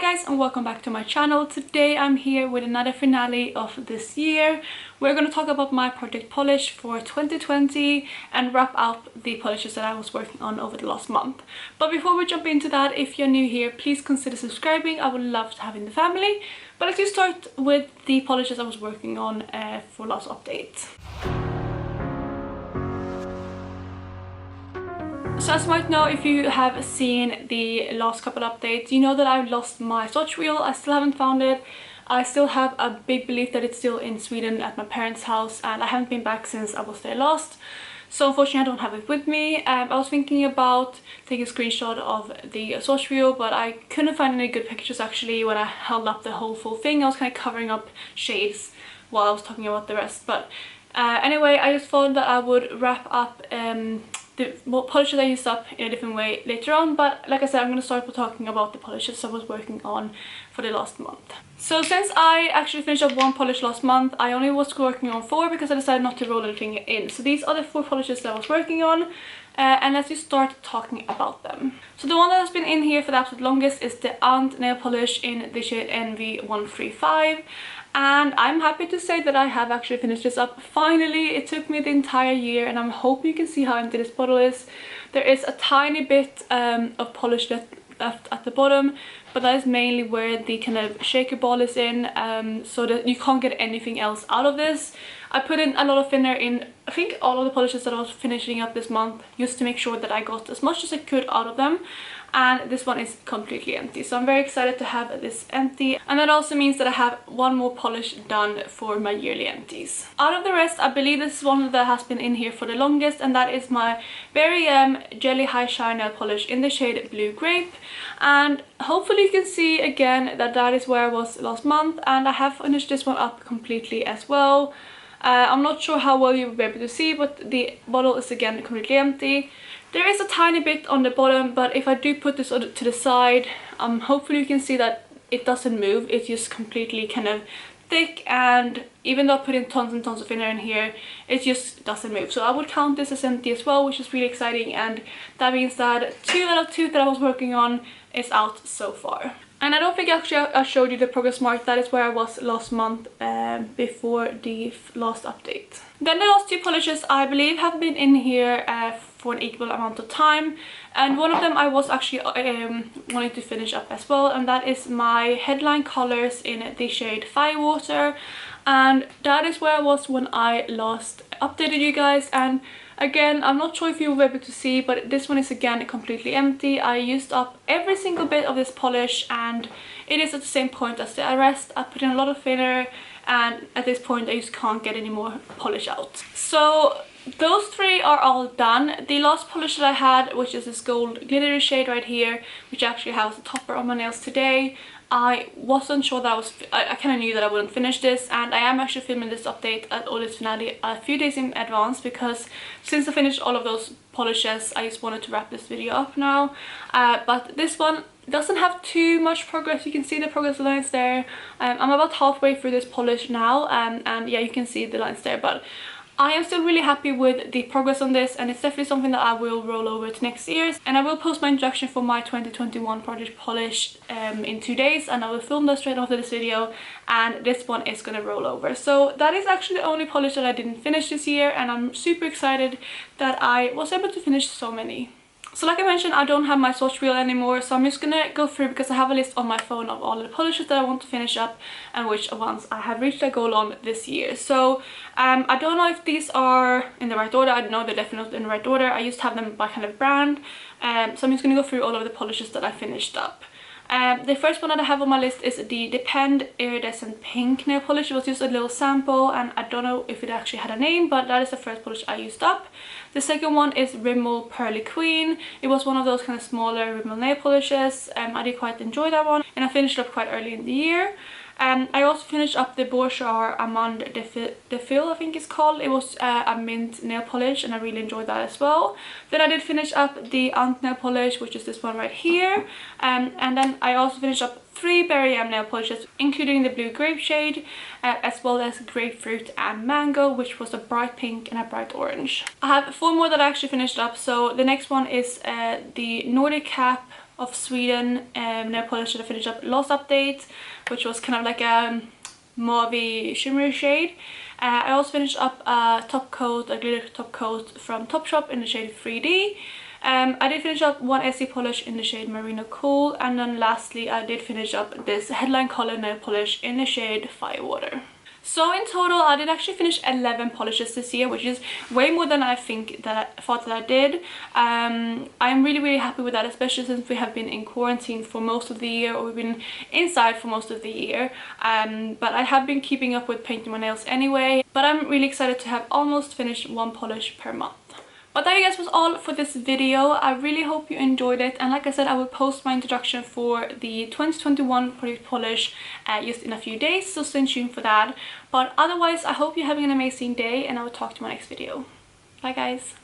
guys, and welcome back to my channel. Today I'm here with another finale of this year. We're going to talk about my project polish for 2020 and wrap up the polishes that I was working on over the last month. But before we jump into that, if you're new here, please consider subscribing. I would love to have you in the family. But let's just start with the polishes I was working on for last update. So as you might know, if you have seen the last couple updates, you know that I've lost my swatch wheel. I still haven't found it. I still have a big belief that it's still in Sweden at my parents' house, and I haven't been back since I was there last. So unfortunately I don't have it with me. I was thinking about taking a screenshot of the swatch wheel, but I couldn't find any good pictures actually when I held up the whole full thing. I was kind of covering up shades while I was talking about the rest. But anyway, I just thought that I would wrap up the polishes I used up in a different way later on, but like I said, I'm going to start by talking about the polishes I was working on for the last month. So since I actually finished up one polish last month, I only was working on 4 because I decided not to roll anything in. So these are the 4 polishes that I was working on, and let's just start talking about them. So the one that has been in here for the absolute longest is the Ant nail polish in the shade NV135. And I'm happy to say that I have actually finished this up. Finally, it took me the entire year, and I'm hoping you can see how empty this bottle is. There is a tiny bit of polish left at the bottom, but that is mainly where the kind of shaker ball is in, so that you can't get anything else out of this. I put in a lot of thinner in, I think, all of the polishes that I was finishing up this month, just to make sure that I got as much as I could out of them. And this one is completely empty, so I'm very excited to have this empty, and that also means that I have one more polish done for my yearly empties. Out of the rest, I believe this is one that has been in here for the longest, and that is my very jelly high shine nail polish in the shade Blue Grape. And hopefully you can see again that that is where I was last month, and I have finished this one up completely as well. I'm not sure how well you will be able to see, but the bottle is again completely empty. There is a tiny bit on the bottom, but if I do put this to the side, hopefully you can see that it doesn't move. It's just completely kind of thick, and even though I put in tons and tons of thinner in here, it just doesn't move. So I would count this as empty as well, which is really exciting, and that means that 2 out of 2 that I was working on is out so far. And I don't think actually I showed you the progress mark. That is where I was last month before the last update. Then the last 2 polishes I believe have been in here for an equal amount of time, and one of them I was actually wanting to finish up as well, and that is my headline colors in the shade Firewater. And that is where I was when I last updated you guys, and again, I'm not sure if you were able to see, but this one is again completely empty. I used up every single bit of this polish, and it is at the same point as the rest. I put in a lot of thinner, and at this point I just can't get any more polish out. So those 3 are all done. The last polish that I had, which is this gold glittery shade right here, which actually has a topper on my nails today, I wasn't sure that I kind of knew that I wouldn't finish this, and I am actually filming this update or this finale a few days in advance, because since I finished all of those polishes, I just wanted to wrap this video up now. But this one doesn't have too much progress. You can see the progress lines there. I'm about halfway through this polish now, and yeah, you can see the lines there, but I am still really happy with the progress on this, and it's definitely something that I will roll over to next year's. And I will post my introduction for my 2021 project polish in 2 days, and I will film that straight after this video, and this one is gonna roll over. So that is actually the only polish that I didn't finish this year, and I'm super excited that I was able to finish so many. So like I mentioned, I don't have my swatch wheel anymore, so I'm just gonna go through, because I have a list on my phone of all the polishes that I want to finish up and which ones I have reached a goal on this year. So I don't know if these are in the right order. I know they're definitely not in the right order. I used to have them by kind of brand, so I'm just gonna go through all of the polishes that I finished up. The first one that I have on my list is the Depend Iridescent Pink nail polish. It was just a little sample, and I don't know if it actually had a name, but that is the first polish I used up. The second one is Rimmel Pearly Queen. It was one of those kind of smaller Rimmel nail polishes. I did quite enjoy that one, and I finished it up quite early in the year. I also finished up the Bourjois Amande de Fil, I think it's called. It was a mint nail polish, and I really enjoyed that as well. Then I did finish up the Ant nail polish, which is this one right here. And then I also finished up 3 Berry M nail polishes, including the Blue Grape shade, as well as Grapefruit and Mango, which was a bright pink and a bright orange. I have 4 more that I actually finished up. So the next one is the Nordic Cap of Sweden nail polish that I finished up last update, which was kind of like a mauvey shimmery shade. I also finished up a top coat, a glitter top coat from Topshop in the shade 3D. I did finish up one Essie polish in the shade Merino Cool, and then lastly I did finish up this headline color nail polish in the shade Firewater. So in total I did actually finish 11 polishes this year, which is way more than I thought that I did. I'm really happy with that, especially since we have been in quarantine for most of the year, or we've been inside for most of the year. But I have been keeping up with painting my nails anyway, but I'm really excited to have almost finished one polish per month. But that, you guys, was all for this video. I really hope you enjoyed it, and like I said, I will post my introduction for the 2021 Project Polish just in a few days, so stay tuned for that. But otherwise, I hope you're having an amazing day, and I will talk to you in my next video. Bye guys!